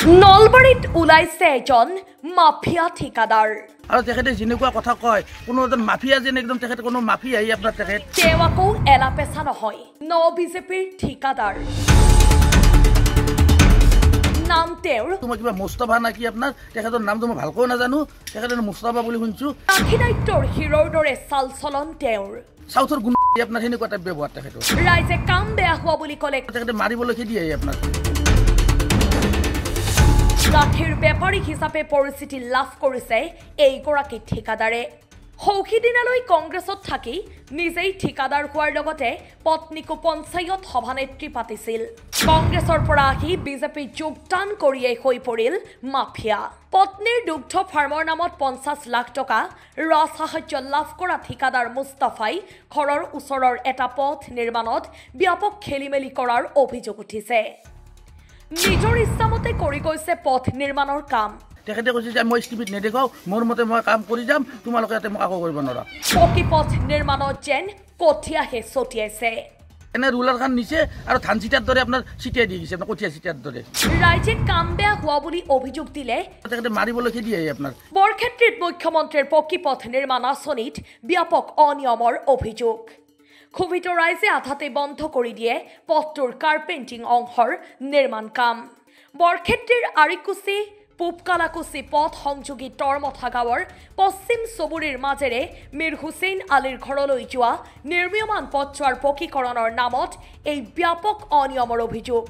নলবাৰীত ওলাইছে এজন মাফিয়া ঠিকাদাৰ আৰু তেখেতে যেনেকুৱা কথা কয় কোনো এজন মাফিয়া যেন একদম তেখেতে কোনো মাফিয়া আহি আপোনাৰ তেখেত তেওঁ আকৌ এলাপেচা নহয় ন বিজেপিৰ ঠিকাদাৰ নাম তেওঁৰ মই কিবা মুস্তাফা নাকি আপোনাৰ তেখেতৰ নামটো মই ভালকৈ নাজানো তেখেতৰ মুস্তাফা বুলি শুনিছো আখিনাইটৰ হিৰৰ দৰে চাল চলন তেওঁৰ সাউথৰ গুণ আপোনাৰ সেনেকুৱা টাইপ ব্যৱহাৰ তেখেতৰ ৰাইজে কাম বেয়া হোৱা বুলি ক'লে তেখেতে মাৰিবলৈ খেদি আহি আপোনাৰ লাঠিৰ বেপাৰী হিচাপে পৰিস্থিতি লাভ কৰিছে এইগৰাকী ঠিকাদাৰে সৌখী দিনালৈ কংগ্ৰেছত থাকি নিজেই ঠিকাদাৰ হোৱাৰ লগতে পত্নীকো পঞ্চায়ত সভানেত্ৰী পাতিছিল কংগ্ৰেছৰ পৰা আহি বিজেপি যোগদান কৰিয়েই হৈ পৰিল মাফিয়া পত্নীৰ দুগ্ধ ফাৰ্মৰ নামত 50 লাখ টকা ৰাজসাহায্য লাভ কৰা ঠিকাদাৰ মুস্তাফাই ঘৰৰ ওচৰৰ এটা পথ নিৰ্মাণত ব্যাপক খেলিমেলি কৰাৰ অভিযোগ উঠিছে নিজৰ ইচ্ছামতে কৰি গৈছে পথ নিৰ্মাণৰ কাম তেখেতে কৈছে যে মই স্কিপিত নেদেখাও মোৰ মতে মই কাম কৰি যাম তোমালোকে ইয়াতে মোক আকৌ কৰিব নোৱাৰা পকী পথ নিৰ্মাণত যেন কঠীয়াহে ছটিয়াইছে এনে ৰুলাৰ খান নিছে আৰু ধান চিটাৰ দৰে আপোনাৰ চিটিয়াই দি দিছে আপোনাৰ কঠীয়া চিটাৰ দৰে ৰাইজে কাম বেয়া হোৱা বুলি অভিযোগ দিলে তেখেতে মাৰিবলৈ খেদি আহি আপোনাৰ বৰক্ষেত্ৰীত মুখ্যমন্ত্ৰীৰ পকী পথ নিৰ্মাণ আঁচনিত ব্যাপক অনিয়মৰ অভিযোগ ক্ষোভিত ৰাইজে আধাতে বন্ধ কৰি দিয়ে পথটোৰ কাৰ্পেণ্টিং অংশৰ নিৰ্মাণ কাম বৰক্ষেত্ৰীৰ আৰিকুচি পূবকালাকুচি পথ সংযোগী তৰমথা গাঁৱৰ পশ্চিম চুবুৰীৰ মাজেৰে মীৰ হুছেইন আলীৰ ঘৰলৈ যোৱা নিৰ্মীয়মান পথছোৱাৰ পকীকৰণৰ নামত এই ব্যাপক অনিয়মৰ অভিযোগ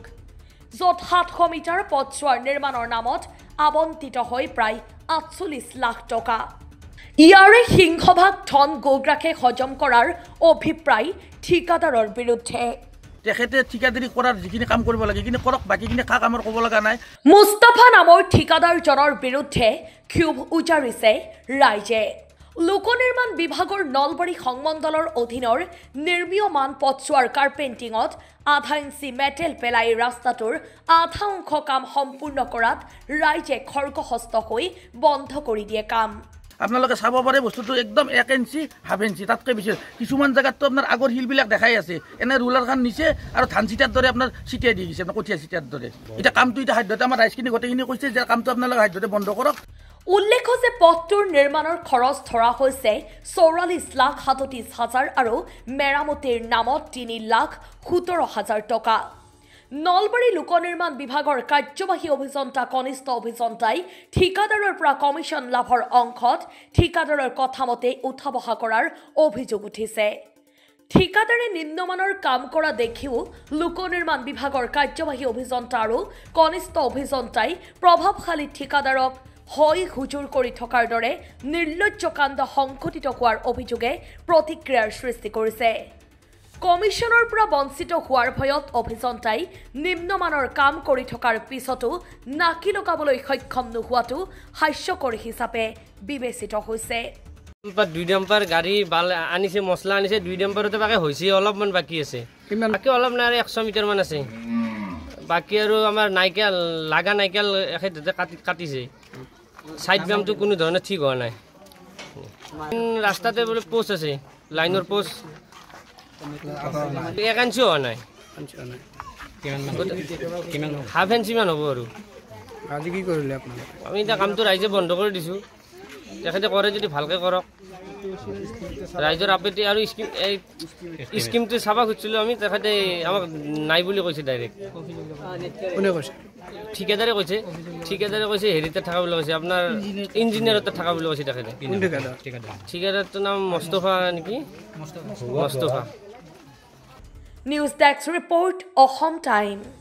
য'ত 700 মিটাৰ পথছোৱাৰ নিৰ্মাণৰ নামত আবণ্টিত হয় প্ৰায় 48 লাখ টকা ইয়াৰে সিংহভাগ ধন গোগ্ৰাকে হজম কৰাৰ অভিপ্ৰায় ঠিকাদাৰৰ বিৰুদ্ধে তেখেতে ঠিকাদাৰী কৰাৰ যিখিনি কাম কৰিব লাগে কিন্তু কৰক বাকীখিনি কামৰ ক'ব লগা নাই মুস্তাফা নামৰ ঠিকাদাৰজনৰ বিৰুদ্ধে ক্ষোভ উজাৰিছে ৰাইজে লোক নিৰ্মাণ বিভাগৰ নলবাৰী সংমণ্ডলৰ অধীনৰ নিৰ্মীয়মান পথছোৱাৰ কাৰ্পেণ্টিঙত আধা ইঞ্চি মেটেল পেলাই ৰাস্তাটোৰ আধা অংশ কাম সম্পূৰ্ণ কৰাত ৰাইজে খৰ্গহস্ত হৈ বন্ধ কৰি দিয়ে কাম আপোনালোকে চাব পাৰে বস্তুটো একদম 1 ইঞ্চি হাফ ইঞ্চি তাতকৈ বেছি কিছুমান জেগাততো আপোনাৰ আগৰ শিলবিলাক দেখাই আছে এনে ৰুলাৰ খান নিছে আৰু ধান চিটাৰ দৰে আপোনাৰ চিটিয়াই দি দিছে আপোনাৰ কঠীয়া চিটাৰ দৰে এতিয়া কামটো এতিয়া সাধ্যতে আমাৰ ৰাইজখিনি গোটেইখিনি কৈছে যে কামটো আপোনালোকে সাধ্যতে বন্ধ কৰক উল্লেখ্য যে পথটোৰ নিৰ্মাণৰ খৰচ ধৰা হৈছে 44,37,000 আৰু মেৰামতিৰ নামত 3,17,000 টকা নলবাৰী লোক নিৰ্মাণ বিভাগৰ কাৰ্যবাহী অভিযন্তা কনিষ্ঠ অভিযন্তাই ঠিকাদাৰৰ পৰা কমিশ্যন লাভৰ অংশত ঠিকাদাৰৰ কথামতে উঠা বহা কৰাৰ অভিযোগ উঠিছে ঠিকাদাৰে নিম্নমানৰ কাম কৰা দেখিও লোক নিৰ্মাণ বিভাগৰ কাৰ্যবাহী অভিযন্তা আৰু কনিষ্ঠ অভিযন্তাই প্ৰভাৱশালী ঠিকাদাৰক হয় হুজুৰ কৰি থকাৰ দৰে নিৰ্লজ্জ কাণ্ড সংঘটিত হোৱাৰ অভিযোগে প্ৰতিক্ৰিয়াৰ সৃষ্টি কৰিছে কমিশ্যনৰ পৰা বঞ্চিত হোৱাৰ ভয়ত অভিযন্তাই নিম্নমানৰ কাম কৰি থকাৰ পিছতো নাকি লগাবলৈ সক্ষম নোহোৱাটো হাস্যকৰ হিচাপে বিবেচিত হৈছে 2 ডাম্পাৰ গাড়ী বাল আনিছে মছলা আনিছে 2 ডাম্পাৰতে বাকি হৈছে অলপমান বাকি আছে বাকি অলপ নাই 100 মিটাৰ মান আছে বাকি আৰু আমাৰ নাইকেল লাগা নাইকেল এখেতে কাটিছে সাইড ব্যামটো কোনো ধৰণে ঠিক হোৱা নাই ৰাস্তাতে বোলে পোষ্ট আছে লাইনৰ পোষ্ট একাঞ্চি হোৱা নাই হাফ ইঞ্চি মান হ'ব আৰু আজি কি কৰিলে আপোনালোকে আমি এতিয়া কামটো ৰাইজে বন্ধ কৰি দিছোঁ তেখেতে কৰে যদি ভালকৈ কৰক ৰাইজৰ আপত্তি আৰু স্কিমটো চাব খুজিছিলোঁ আমি তেখেতে আমাক নাই বুলি কৈছে ডাইৰেক্ট কোনে কৈছে ঠিকাদাৰে কৈছে হেৰিতে থকা বুলি কৈছে আপোনাৰ ইঞ্জিনিয়াৰতে থকা বুলি কৈছে তেখেতে ঠিকাদাৰটোৰ নাম মুস্তাফা নেকি Mustafa news desk report Assam time